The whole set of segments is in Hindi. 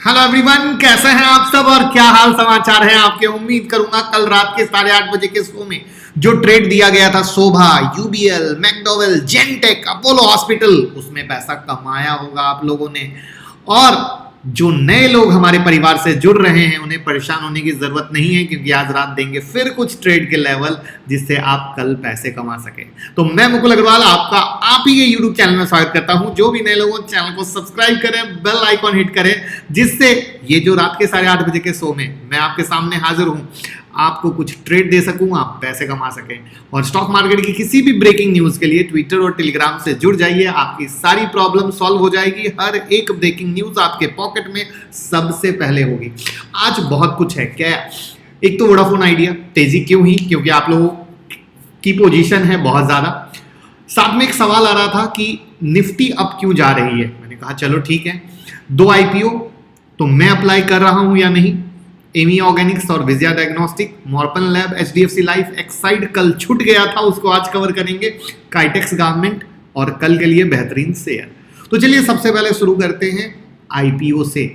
हेलो एवरीवन, कैसे हैं आप सब और क्या हाल समाचार है आपके। उम्मीद करूंगा कल रात के 8:30 बजे के शो में जो ट्रेड दिया गया था शोभा, यूबीएल, मैकडोवेल, जेनटेक, अपोलो हॉस्पिटल, उसमें पैसा कमाया होगा आप लोगों ने। और जो नए लोग हमारे परिवार से जुड़ रहे हैं उन्हें परेशान होने की जरूरत नहीं है, क्योंकि आज रात देंगे फिर कुछ ट्रेड के लेवल जिससे आप कल पैसे कमा सके। तो मैं मुकुल अग्रवाल आपका आप ही के यूट्यूब चैनल में स्वागत करता हूं। जो भी नए लोगों चैनल को सब्सक्राइब करें, बेल आइकॉन हिट करें, जिससे ये जो रात के 8:30 बजे के शो में मैं आपके सामने हाजिर हूं, आपको कुछ ट्रेड दे सकूं, आप पैसे कमा सकें। और स्टॉक मार्केट की किसी भी ब्रेकिंग न्यूज के लिए ट्विटर और टेलीग्राम से जुड़ जाइए, आपकी सारी प्रॉब्लम सॉल्व हो जाएगी। हर एक ब्रेकिंग न्यूज आपके पॉकेट में सबसे पहले होगी। आज बहुत कुछ है क्या। एक तो वोडाफोन आइडिया तेजी क्यों ही, क्योंकि आप लोगों की पोजीशन है बहुत ज्यादा। साथ में एक सवाल आ रहा था कि निफ्टी अप क्यों जा रही है। मैंने कहा चलो ठीक है, 2 आईपीओ तो मैं अप्लाई कर रहा हूं या नहीं। एमी ऑर्गेनिक्स और Vijaya Diagnostic, Morepen Lab, HDFC Life, Exide कल छूट गया था, उसको आज कवर करेंगे। काइटेक्स गारमेंट और कल के लिए बेहतरीन शेयर। तो चलिए सबसे पहले शुरू करते हैं आईपीओ से।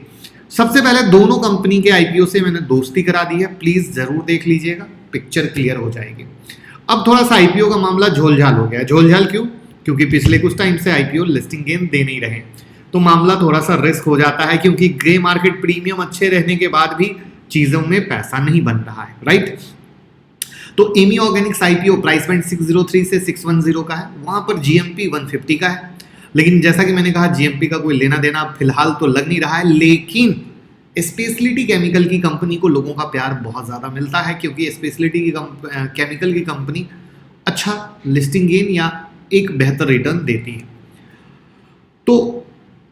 सबसे पहले दोनों कंपनी के आईपीओ से मैंने दोस्ती करा दी है, प्लीज जरूर देख लीजिएगा, पिक्चर क्लियर हो जाएगी। अब थोड़ा सा आईपीओ का मामला झोलझाल हो गया। झोलझाल क्यों? क्योंकि पिछले कुछ टाइम से आईपीओ लिस्टिंग गेन दे नहीं रहे, तो मामला थोड़ा सा रिस्क हो जाता है, क्योंकि ग्रे मार्केट प्रीमियम अच्छे रहने के बाद भी चीजों में पैसा नहीं बन रहा है, राइट। तो Ami Organics IPO price point 603 से 610 का है, वहां पर जीएमपी 150 का है। लेकिन जैसा कि मैंने कहा, जीएमपी का कोई लेना देना फिलहाल तो लग नहीं रहा है। लेकिन स्पेशलिटी केमिकल की कंपनी को लोगों का प्यार बहुत ज्यादा मिलता है, क्योंकि स्पेशलिटी की केमिकल की कंपनी अच्छा लिस्टिंग गेन या एक बेहतर रिटर्न देती है। तो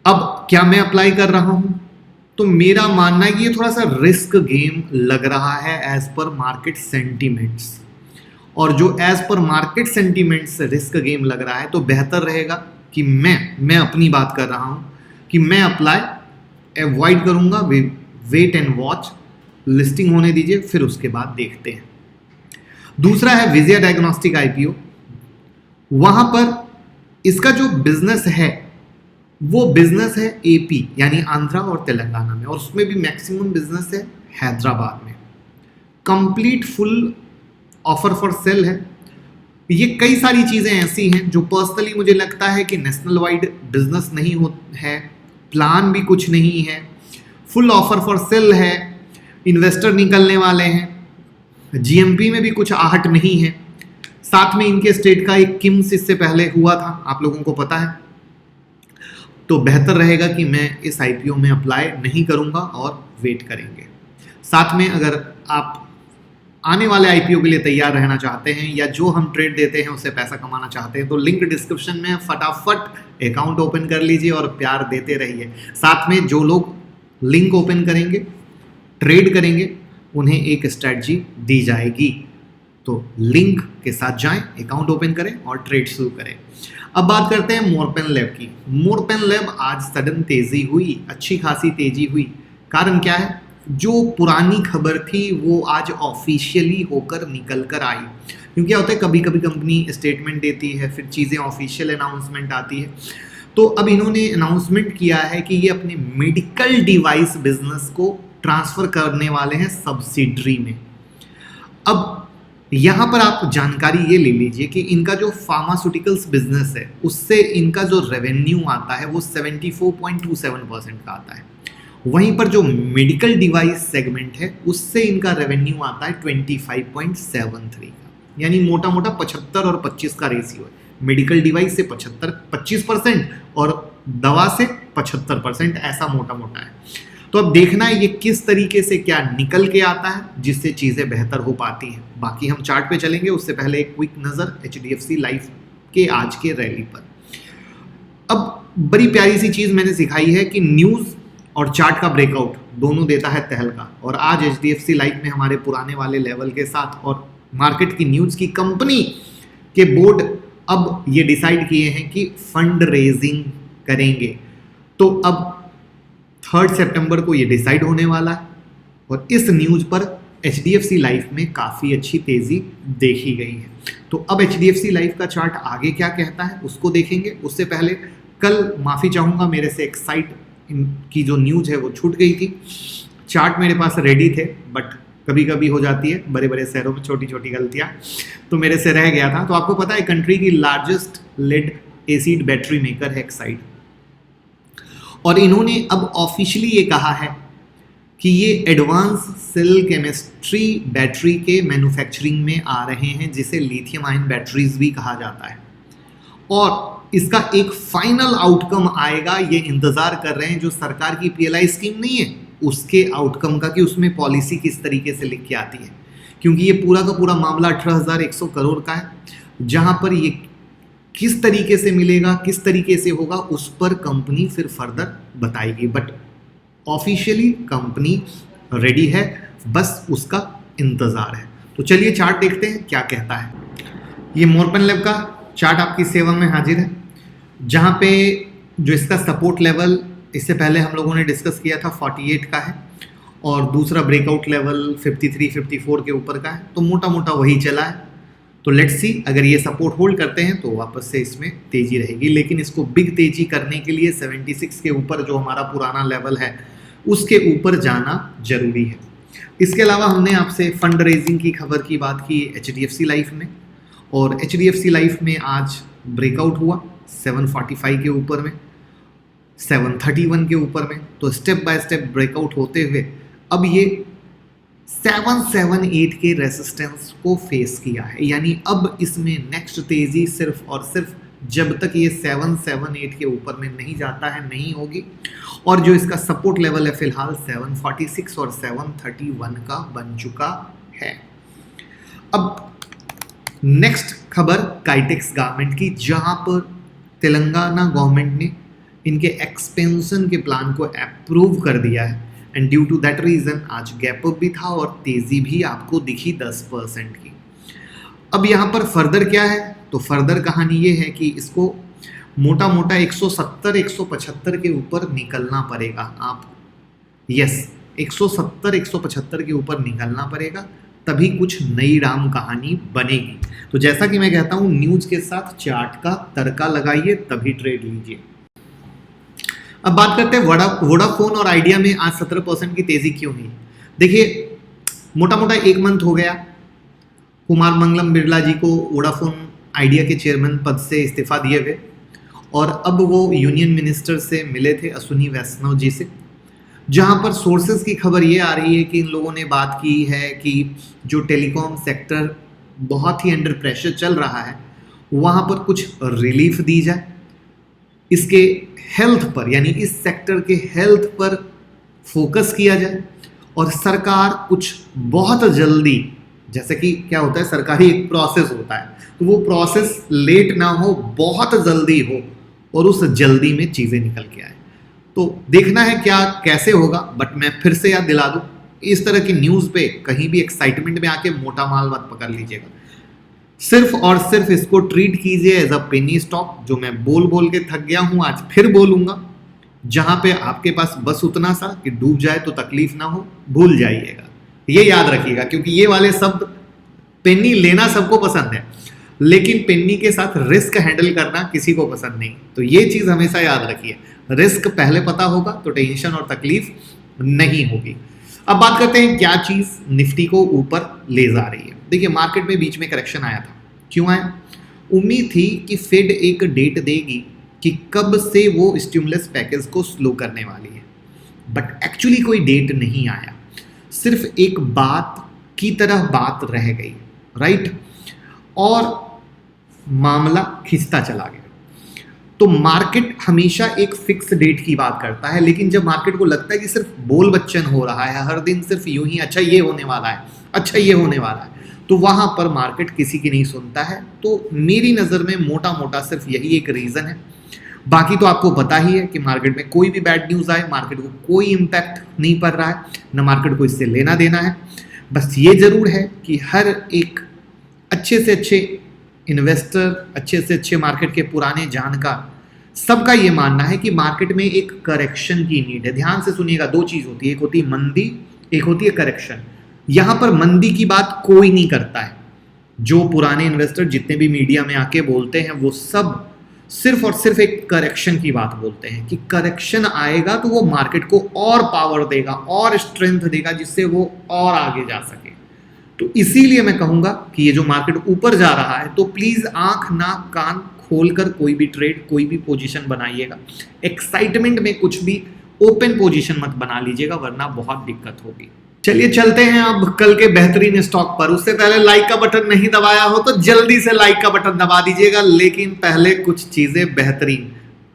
अब क्या मैं अप्लाई कर रहा हूं? तो मेरा मानना है कि ये थोड़ा सा रिस्क गेम लग रहा है एज पर मार्केट सेंटीमेंट्स। और जो as per market sentiments risk game लग रहा है, तो बेहतर रहेगा कि मैं अपनी बात कर रहा हूं कि मैं अप्लाई अवॉइड करूंगा। वेट एंड वॉच, लिस्टिंग होने दीजिए, फिर उसके बाद देखते हैं। दूसरा है विजया डायग्नोस्टिक आईपीओ। वहां पर इसका जो बिजनेस है वो बिजनेस है एपी यानी आंध्रा और तेलंगाना में, और उसमें भी मैक्सिमम बिजनेस है हैदराबाद में। Complete full offer for sale है। ये कई सारी चीजें ऐसी हैं जो पर्सनली मुझे लगता है कि नेशनल वाइड बिजनेस नहीं है, प्लान भी कुछ नहीं है, फुल ऑफर फॉर सेल है, इन्वेस्टर निकलने वाले हैं, जीएमपी में भी कुछ आहट नहीं है। साथ में इनके स्टेट का एक किम्स इससे पहले हुआ था, आप लोगों को पता है। तो बेहतर रहेगा कि मैं इस आईपीओ में अप्लाई नहीं करूंगा और वेट करेंगे। साथ में अगर आप आने वाले आईपीओ के लिए तैयार रहना चाहते हैं, या जो हम ट्रेड देते हैं उससे पैसा कमाना चाहते हैं, तो लिंक डिस्क्रिप्शन में, फटाफट अकाउंट ओपन कर लीजिए और प्यार देते रहिए। साथ में जो लोग लिंक ओपन करेंगे, ट्रेड करेंगे, उन्हें एक स्ट्रैटेजी दी जाएगी। तो लिंक के साथ जाएं, अकाउंट ओपन करें और ट्रेड शुरू करें। अब बात करते हैं मोरपेन लैब की। मोरपेन लैब आज सडन तेजी हुई, अच्छी खासी तेजी हुई। कारण क्या है? जो पुरानी खबर थी वो आज ऑफिशियली होकर निकल कर आई। क्योंकि क्या होता है, कभी कभी कंपनी स्टेटमेंट देती है, फिर चीज़ें ऑफिशियल अनाउंसमेंट आती है। तो अब इन्होंने अनाउंसमेंट किया है कि ये अपने मेडिकल डिवाइस बिजनेस को ट्रांसफर करने वाले हैं सब्सिडरी में। अब यहाँ पर आप जानकारी ये ले लीजिए कि इनका जो फार्मास्यूटिकल्स बिजनेस है उससे इनका जो रेवेन्यू आता है वो 74.27% का आता है। वहीं पर जो मेडिकल डिवाइस सेगमेंट है उससे इनका रेवेन्यू आता है 25.73 का, यानी मोटा मोटा 75 और 25 का रेशियो है। मेडिकल डिवाइस से 25% और दवा से 75%, ऐसा मोटा मोटा है। तो अब देखना है ये किस तरीके से क्या निकल के आता है जिससे चीज़ें बेहतर हो पाती हैं। बाकी हम चार्ट पे चलेंगे, उससे पहले एक क्विक नज़र एचडीएफसी लाइफ के आज के रैली पर। अब बड़ी प्यारी सी चीज़ मैंने सिखाई है कि न्यूज़ और चार्ट का ब्रेकआउट दोनों देता है तहलका। और आज एचडीएफसी लाइफ में हमारे पुराने वाले लेवल के साथ और मार्केट की न्यूज़ की कंपनी के बोर्ड अब ये डिसाइड किए हैं कि फंड रेजिंग करेंगे। तो अब 3 सितंबर को ये डिसाइड होने वाला है, और इस न्यूज़ पर एचडीएफसी लाइफ में काफ़ी अच्छी तेज़ी देखी गई है। तो अब एचडीएफसी लाइफ का चार्ट आगे क्या कहता है उसको देखेंगे। उससे पहले कल माफ़ी चाहूँगा, मेरे से एक्साइट इनकी जो न्यूज है वो छूट गई थी। चार्ट मेरे पास रेडी थे, बट कभी कभी हो जाती है बड़े बड़े शहरों में छोटी छोटी गलतियां, तो मेरे से रह गया था। तो आपको पता है कंट्री की largest lead acid battery maker है एक्साइड, और इन्होंने अब ऑफिशियली ये कहा है कि ये एडवांस सेल केमिस्ट्री बैटरी के मैन्युफैक्चरिंग में आ रहे हैं, जिसे लिथियम आयन बैटरीज भी कहा जाता है। और इसका एक फाइनल आउटकम आएगा, ये इंतजार कर रहे हैं, जो सरकार की पीएलआई स्कीम नहीं है उसके आउटकम का, कि उसमें पॉलिसी किस तरीके से लिख के आती है। क्योंकि ये पूरा का पूरा मामला 18,100 करोड़ का है, जहां पर ये किस तरीके से मिलेगा, किस तरीके से होगा, उस पर कंपनी फिर फर्दर बताएगी। बट ऑफिशियली कंपनी रेडी है, बस उसका इंतजार है। तो चलिए चार्ट देखते हैं क्या कहता है। ये मोरपन लैब का चार्ट आपकी सेवा में हाजिर है, जहां पे जो इसका सपोर्ट लेवल इससे पहले हम लोगों ने डिस्कस किया था 48 का है, और दूसरा ब्रेकआउट लेवल 53, 54 के ऊपर का है। तो मोटा मोटा वही चला है। तो लेट्स सी, अगर ये सपोर्ट होल्ड करते हैं तो वापस से इसमें तेजी रहेगी, लेकिन इसको बिग तेजी करने के लिए 76 के ऊपर जो हमारा पुराना लेवल है उसके ऊपर जाना जरूरी है। इसके अलावा हमने आपसे फंड रेजिंग की खबर की बात की HDFC लाइफ में, और HDFC लाइफ में आज ब्रेकआउट हुआ 745 के ऊपर में, 731 के ऊपर में। तो स्टेप बाय स्टेप ब्रेकआउट होते हुए अब ये 778 के रेसिस्टेंस को फेस किया है, यानी अब इसमें नेक्स्ट तेजी सिर्फ और सिर्फ जब तक ये 778 के ऊपर में नहीं जाता है नहीं होगी। और जो इसका सपोर्ट लेवल है फिलहाल 746 और 731 का बन चुका है। अब नेक्स्ट खबर काइटेक्स गारमेंट की, जहां पर तेलंगाना गवर्नमेंट ने इनके एक्सपेंशन के प्लान को अप्रूव कर दिया है, and due to that reason आज गैप अप भी था और तेजी भी आपको दिखी 10% की। अब यहाँ पर फर्दर क्या है, तो फर्दर कहानी ये है कि इसको मोटा मोटा 170 175 के ऊपर निकलना पड़ेगा आपको। यस, 170 175 के ऊपर निकलना पड़ेगा, तभी कुछ नई राम कहानी बनेगी। तो जैसा कि मैं कहता हूँ, न्यूज के साथ चार्ट का तड़का लगाइए, तभी ट्रेड लीजिए। अब बात करते हैं वोडाफोन और आइडिया में आज 17% की तेजी क्यों हुई। देखिए, मोटा मोटा 1 मंथ हो गया कुमार मंगलम बिरला जी को वोडाफोन आइडिया के चेयरमैन पद से इस्तीफा दिए हुए, और अब वो यूनियन मिनिस्टर से मिले थे अश्विनी वैष्णव जी से, जहां पर सोर्सेज की खबर ये आ रही है कि इन लोगों ने बात की है कि जो टेलीकॉम सेक्टर बहुत ही अंडर प्रेशर चल रहा है, वहां पर कुछ रिलीफ दी जाए, इसके हेल्थ पर, यानी इस सेक्टर के हेल्थ पर फोकस किया जाए, और सरकार कुछ बहुत जल्दी, जैसे कि क्या होता है सरकारी एक प्रोसेस होता है, तो वो प्रोसेस लेट ना हो, बहुत जल्दी हो, और उस जल्दी में चीज़ें निकल के आए। तो देखना है क्या कैसे होगा। बट मैं फिर से याद दिला दूं, इस तरह की न्यूज़ पे कहीं भी एक्साइटमेंट में आके मोटा माल मत पकड़ लीजिएगा। सिर्फ और सिर्फ इसको ट्रीट कीजिए एज अ पेनी स्टॉक, जो मैं बोल बोल के थक गया हूं, आज फिर बोलूंगा, जहां पे आपके पास बस उतना सा कि डूब जाए तो तकलीफ ना हो, भूल जाइएगा। ये याद रखिएगा, क्योंकि ये वाले शब्द, पेनी लेना सबको पसंद है, लेकिन पेनी के साथ रिस्क हैंडल करना किसी को पसंद नहीं। तो ये चीज हमेशा याद रखिए, रिस्क पहले पता होगा तो टेंशन और तकलीफ नहीं होगी। अब बात करते हैं क्या चीज निफ्टी को ऊपर ले जा रही है। देखिए, मार्केट में बीच में करेक्शन आया था। क्यों आया? उम्मीद थी कि फेड एक डेट देगी कि कब से वो स्टिमुलस पैकेज को स्लो करने वाली है, बट एक्चुअली कोई डेट नहीं आया, सिर्फ एक बात की तरह बात रह गई, राइट, और मामला खिंचता चला गया। तो मार्केट हमेशा एक फिक्स डेट की बात करता है, लेकिन जब मार्केट को लगता है कि सिर्फ बोल बच्चन हो रहा है हर दिन, सिर्फ यूं ही अच्छा ये होने वाला है, अच्छा ये होने वाला है, तो वहां पर मार्केट किसी की नहीं सुनता है। तो मेरी नज़र में मोटा मोटा सिर्फ यही एक रीज़न है। बाकी तो आपको पता ही है कि मार्केट में कोई भी बैड न्यूज़ आए, मार्केट को कोई इम्पैक्ट नहीं पड़ रहा है, न मार्केट को इससे लेना देना है। बस ये ज़रूर है कि हर एक अच्छे से अच्छे इन्वेस्टर, अच्छे से अच्छे मार्केट के पुराने जानकार, सबका ये मानना है कि मार्केट में एक करेक्शन की नीड है। ध्यान से सुनिएगा, दो चीज़ होती है, एक होती है मंदी, एक होती है करेक्शन। यहाँ पर मंदी की बात कोई नहीं करता है। जो पुराने इन्वेस्टर जितने भी मीडिया में आके बोलते हैं, वो सब सिर्फ और सिर्फ एक करेक्शन की बात बोलते हैं कि करेक्शन आएगा तो वो मार्केट को और पावर देगा और स्ट्रेंथ देगा जिससे वो और आगे जा सके। तो इसीलिए मैं कहूंगा कि ये जो मार्केट ऊपर जा रहा है तो प्लीज आंख नाक कान खोलकर कोई भी ट्रेड कोई भी पोजीशन बनाइएगा। एक्साइटमेंट में कुछ भी ओपन पोजीशन मत बना लीजिएगा वरना बहुत दिक्कत होगी। चलिए चलते हैं अब कल के बेहतरीन स्टॉक पर। उससे पहले लाइक का बटन नहीं दबाया हो तो जल्दी से लाइक का बटन दबा दीजिएगा। लेकिन पहले कुछ चीजें बेहतरीन,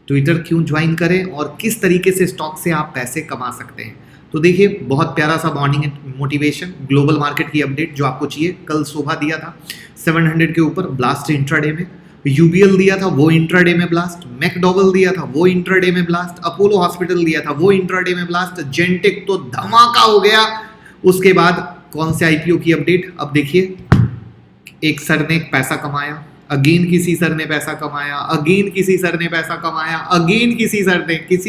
ट्विटर क्यों ज्वाइन करें और किस तरीके से स्टॉक से आप पैसे कमा सकते हैं। तो देखिए बहुत प्यारा सा मॉर्निंग मोटिवेशन ग्लोबल मार्केट की अपडेट जो आपको चाहिए। कल सुबह दिया था 700 के ऊपर ब्लास्ट इंट्राडे में, यूबीएल दिया था वो इंट्राडे में ब्लास्ट, मैकडॉवेल दिया था वो इंट्राडे में ब्लास्ट, अपोलो हॉस्पिटल दिया था वो इंट्राडे में ब्लास्ट, जेंटेक तो धमाका हो गया। उसके बाद कौन से आईपीओ की अपडेट, अब देखिए एक सर ने पैसा कमाया, अगेन किसी सर ने पैसा कमाया, अगेन किसी सर ने पैसा कमाया, अगेन किसी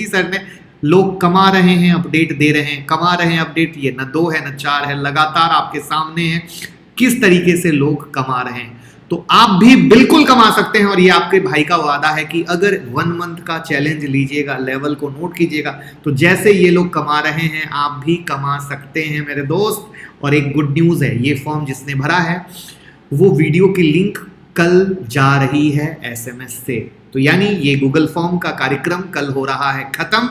सर ने लोग कमा रहे हैं अपडेट दे रहे हैं, कमा रहे हैं अपडेट। ये न 2 है न 4 है, लगातार आपके सामने है किस तरीके से लोग कमा रहे हैं। तो आप भी बिल्कुल कमा सकते हैं और ये आपके भाई का वादा है कि अगर 1 मंथ का चैलेंज लीजिएगा, लेवल को नोट कीजिएगा तो जैसे ये लोग कमा रहे हैं आप भी कमा सकते हैं मेरे दोस्त। और एक गुड न्यूज़ है, ये फॉर्म जिसने भरा है वो वीडियो की लिंक कल जा रही है एसएमएस से। तो यानी ये गूगल फॉर्म का कार्यक्रम कल हो रहा है खत्म।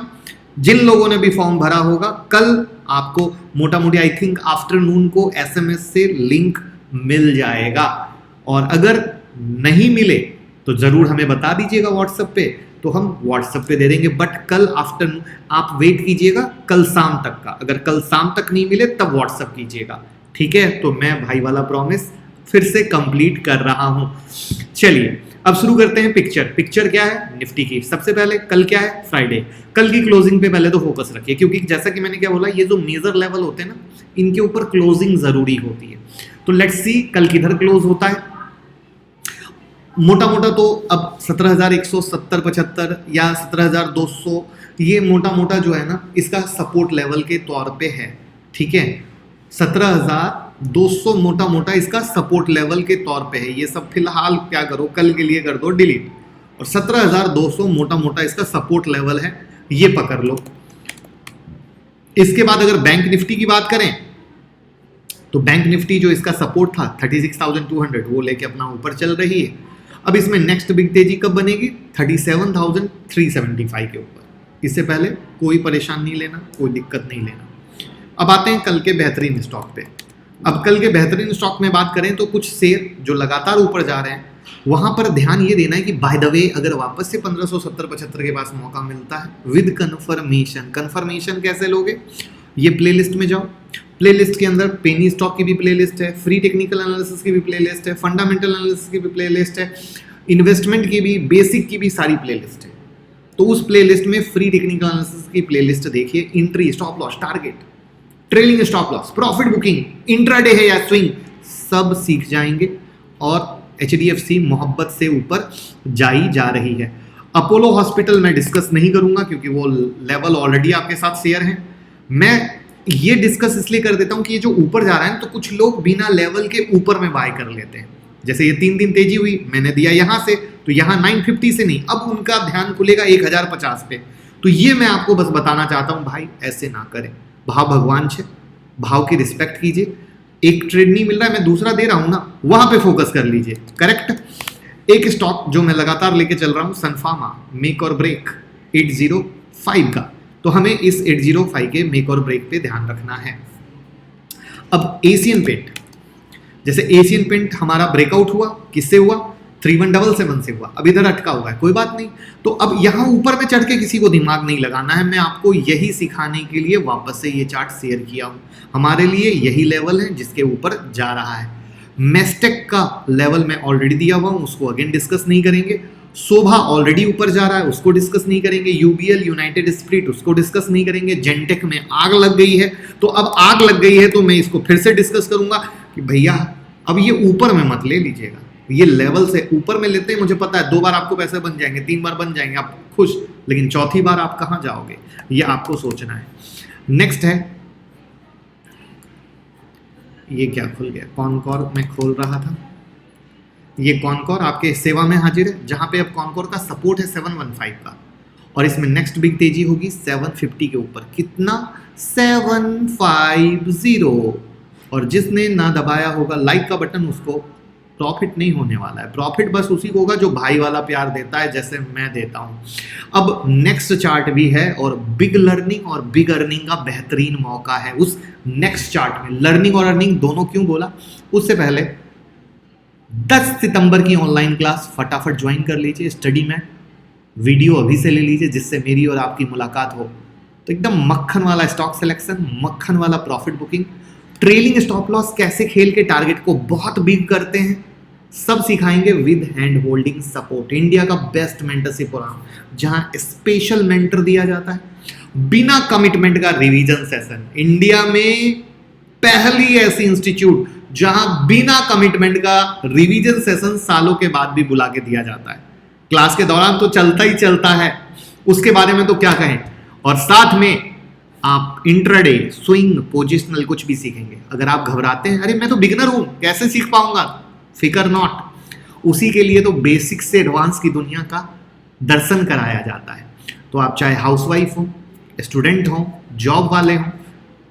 जिन लोगों ने भी फॉर्म भरा होगा कल आपको मोटा मोटी आई थिंक आफ्टरनून को एसएमएस से लिंक मिल जाएगा। और अगर नहीं मिले तो जरूर हमें बता दीजिएगा व्हाट्सएप पे, तो हम व्हाट्सएप पे दे देंगे। बट कल आफ्टरनून आप वेट कीजिएगा कल शाम तक का, अगर कल शाम तक नहीं मिले तब व्हाट्सएप कीजिएगा, ठीक है। तो मैं भाई वाला प्रॉमिस फिर से कंप्लीट कर रहा हूं। चलिए अब शुरू करते हैं। पिक्चर क्या है निफ्टी की। सबसे पहले कल क्या है फ्राइडे, कल की क्लोजिंग पे पहले तो फोकस रखिए क्योंकि जैसा कि मैंने क्या बोला ये जो मेजर लेवल होते हैं ना इनके ऊपर क्लोजिंग जरूरी होती है। तो लेट्स सी कल किधर क्लोज होता है। मोटा मोटा तो अब 17,170-75 या 17,200 ये मोटा मोटा जो है ना इसका सपोर्ट लेवल के तौर पे है, ठीक है। 17,200 मोटा मोटा इसका सपोर्ट लेवल के तौर पे है। ये सब फिलहाल क्या करो कल के लिए कर दो डिलीट। और 17,200 मोटा मोटा इसका सपोर्ट लेवल है, ये पकड़ लो। इसके बाद अगर बैंक निफ्टी की बात करें तो बैंक निफ्टी जो इसका सपोर्ट था 36,200 वो लेके अपना ऊपर चल रही है। अब इसमें नेक्स्ट बिग तेजी कब बनेगी 37,375 के ऊपर। इससे पहले कोई परेशान नहीं लेना, कोई दिक्कत नहीं लेना। अब आते हैं कल के बेहतरीन स्टॉक पे। अब कल के बेहतरीन स्टॉक में बात करें तो कुछ शेयर जो लगातार ऊपर जा रहे हैं वहां पर ध्यान ये देना है कि बाय द वे अगर वापस से 1570-75 के पास मौका मिलता है विद कन्फर्मेशन कैसे लोगे, ये प्लेलिस्ट में जाओ। प्लेलिस्ट के अंदर पेनी स्टॉक की भी प्लेलिस्ट है, फ्री टेक्निकल एनालिसिस की भी प्लेलिस्ट है, फंडामेंटल एनालिसिस की भी प्लेलिस्ट है, इन्वेस्टमेंट की भी, बेसिक की भी सारी प्लेलिस्ट है। तो उस प्लेलिस्ट में फ्री टेक्निकल एनालिसिस की प्लेलिस्ट देखिए, entry, stop loss, target, trailing stop loss, profit booking, intraday है या स्विंग, सब सीख जाएंगे। और HDFC मोहब्बत से ऊपर जाई जा रही है। अपोलो हॉस्पिटल मैं डिस्कस नहीं करूंगा क्योंकि वो लेवल ऑलरेडी आपके साथ शेयर है। मैं ये डिस्कस इसलिए कर देता हूं कि ये जो ऊपर जा रहा है तो कुछ लोग बिना लेवल के ऊपर में बाय कर लेते हैं। जैसे ये 3 दिन तेजी हुई, मैंने दिया यहां से, तो यहां 950 से नहीं, अब उनका ध्यान खुलेगा 1050 पे। तो ये मैं आपको बस बताना चाहता हूं भाई ऐसे ना करें। भाव भगवान छे, भाव की रिस्पेक्ट कीजिए। एक ट्रेड नहीं मिल रहा है मैं दूसरा दे रहा हूं ना, वहां पे फोकस कर लीजिए, करेक्ट। एक स्टॉक जो मैं लगातार लेके चल रहा हूं सनफार्मा, मेक और ब्रेक 805 का, तो हमें इस 805 के मेक और ब्रेक पे ध्यान रखना है। अब एशियन पेंट, जैसे एशियन पेंट हमारा ब्रेकआउट हुआ, किससे हुआ 3177 से हुआ, अब इधर अटका हुआ है, कोई बात नहीं। तो अब यहां ऊपर में चढ़ के किसी को दिमाग नहीं लगाना है, मैं आपको यही सिखाने के लिए वापस से ये चार्ट शेयर किया हूं। हमारे लिए यही लेवल है जिसके ऊपर जा रहा है। मेस्टेक का लेवल मैं ऑलरेडी दिया हुआ हूं, उसको अगेन डिस्कस नहीं करेंगे। शोभा ऑलरेडी ऊपर जा रहा है, उसको डिस्कस नहीं करेंगे। यूबीएल, यूनाइटेड स्प्रिट, उसको डिस्कस नहीं करेंगे। जेंटेक में आग लग गई है, तो अब आग लग गई है तो मैं इसको फिर से डिस्कस करूंगा कि भैया अब ये ऊपर में मत ले लीजिएगा, ये लेवल से ऊपर में लेते हैं। मुझे पता है 2 बार आपको पैसे बन जाएंगे, 3 बार बन जाएंगे, आप खुश, लेकिन चौथी बार आप कहां जाओगे, ये आपको सोचना है। नेक्स्ट है, ये क्या खुल गया, कॉनकॉर में खोल रहा था, ये कॉनकोर आपके सेवा में हाजिर है, जहां पे अब कॉनकोर का सपोर्ट है 715 का, और इसमें नेक्स्ट बिग तेजी होगी 750 के ऊपर। कितना? 750। और जिसने ना दबाया होगा लाइक का बटन, उसको प्रॉफिट नहीं होने वाला है। प्रॉफिट बस उसी को होगा जो भाई वाला प्यार देता है, जैसे मैं देता हूं। अब नेक्स्ट चार्ट भी है, और बिग लर्निंग और बिग अर्निंग का बेहतरीन मौका है उस नेक्स्ट चार्ट में। लर्निंग और अर्निंग दोनों क्यों बोला? उससे पहले 10 सितंबर की ऑनलाइन क्लास फटाफट ज्वाइन कर लीजिए। स्टडी मैट वीडियो अभी से ले लीजिए, जिससे मेरी और आपकी मुलाकात हो। तो एकदम मक्खन वाला स्टॉक सिलेक्शन, मक्खन वाला profit booking, trailing stop loss कैसे खेल के टारगेट को बहुत बिग करते हैं, सब सिखाएंगे with hand holding support. India का बेस्ट मेंटरशिप प्रोग्राम, जहां स्पेशल मेंटर दिया जाता है, बिना कमिटमेंट का रिवीजन सेशन। इंडिया में पहली ऐसी इंस्टीट्यूट जहां बिना कमिटमेंट का रिवीजन सेशन सालों के बाद भी बुला के दिया जाता है। क्लास के दौरान तो चलता ही चलता है, उसके बारे में तो क्या कहें। और साथ में आप इंट्राडे, स्विंग, पोजिशनल कुछ भी सीखेंगे। अगर आप घबराते हैं, अरे मैं तो बिगिनर हूं, कैसे सीख पाऊंगा, फिकर नॉट। उसी के लिए तो बेसिक से एडवांस की दुनिया का दर्शन कराया जाता है। तो आप चाहे हाउसवाइफ हो, स्टूडेंट हो, जॉब वाले हो,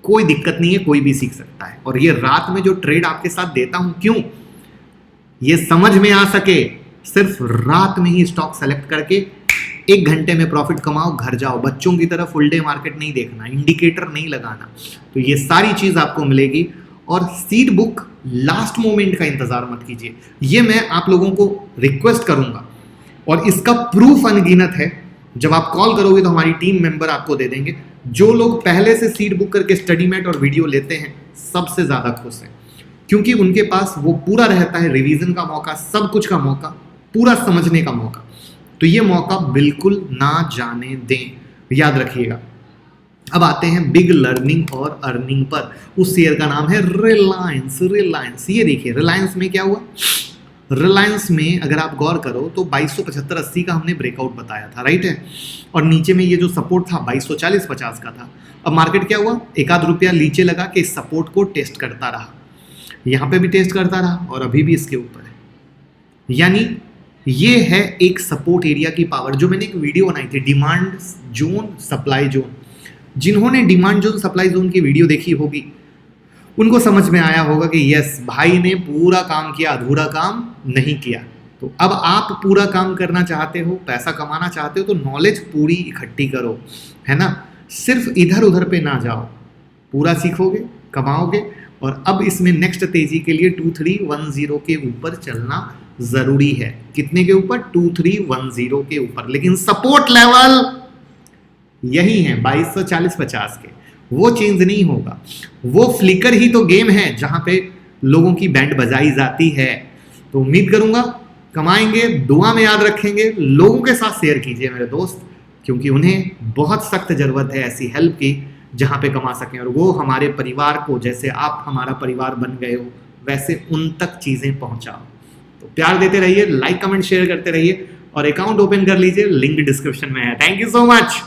कोई दिक्कत नहीं है, कोई भी सीख सकता है। और ये रात में जो ट्रेड आपके साथ देता हूं, क्यों? ये समझ में आ सके, सिर्फ रात में ही स्टॉक सेलेक्ट करके 1 घंटे में प्रॉफिट कमाओ, घर जाओ। बच्चों की तरह फुल डे मार्केट नहीं देखना, इंडिकेटर नहीं लगाना। तो ये सारी चीज आपको मिलेगी। और सीड बुक लास्ट मोमेंट का इंतजार मत कीजिए, ये मैं आप लोगों को रिक्वेस्ट करूंगा। और इसका प्रूफ अनगिनत है। जब आप कॉल करोगे तो हमारी टीम मेंबर आपको दे देंगे। जो लोग पहले से सीड बुक करके स्टडी मैट और वीडियो लेते हैं, सबसे ज्यादा खुश हैं, क्योंकि उनके पास वो पूरा रहता है, रिवीजन का मौका, सब कुछ का मौका, पूरा समझने का मौका। तो ये मौका बिल्कुल ना जाने दें, याद रखिएगा। अब आते हैं बिग लर्निंग और अर्निंग पर। उस शेयर का नाम है रिलायंस। रिलायंस, ये देखिए रिलायंस में क्या हुआ। रिलायंस में अगर आप गौर करो तो 2275.80 का हमने ब्रेकआउट बताया था, राइट है। और नीचे में ये जो सपोर्ट था 2240.50 का था। अब मार्केट क्या हुआ, एक आध रुपया नीचे लगा के इस सपोर्ट को टेस्ट करता रहा, यहाँ पे भी टेस्ट करता रहा, और अभी भी इसके ऊपर है। यानी ये है एक सपोर्ट एरिया की पावर। जो मैंने एक वीडियो बनाई थी, डिमांड जोन, सप्लाई जोन। जिन्होंने डिमांड जोन, सप्लाई जोन की वीडियो देखी होगी, उनको समझ में आया होगा कि यस, भाई ने पूरा काम किया, अधूरा काम नहीं किया। तो अब आप पूरा काम करना चाहते हो, पैसा कमाना चाहते हो, तो नॉलेज पूरी इकट्ठी करो, है ना। सिर्फ इधर उधर पे ना जाओ, पूरा सीखोगे, कमाओगे। और अब इसमें नेक्स्ट तेजी के लिए 2310 के ऊपर चलना जरूरी है। कितने के ऊपर? 2310 के ऊपर। लेकिन सपोर्ट लेवल यही है 2240-50 के, वो चेंज नहीं होगा। वो फ्लिकर ही तो गेम है जहां पे लोगों की बैंड बजाई जाती है। तो उम्मीद करूंगा कमाएंगे, दुआ में याद रखेंगे, लोगों के साथ शेयर कीजिए मेरे दोस्त, क्योंकि उन्हें बहुत सख्त जरूरत है ऐसी हेल्प की जहां पे कमा सकें। और वो हमारे परिवार को, जैसे आप हमारा परिवार बन गए हो, वैसे उन तक चीजें पहुंचाओ। तो प्यार देते रहिए, लाइक कमेंट शेयर करते रहिए, और अकाउंट ओपन कर लीजिए, लिंक डिस्क्रिप्शन में है। Thank you so much.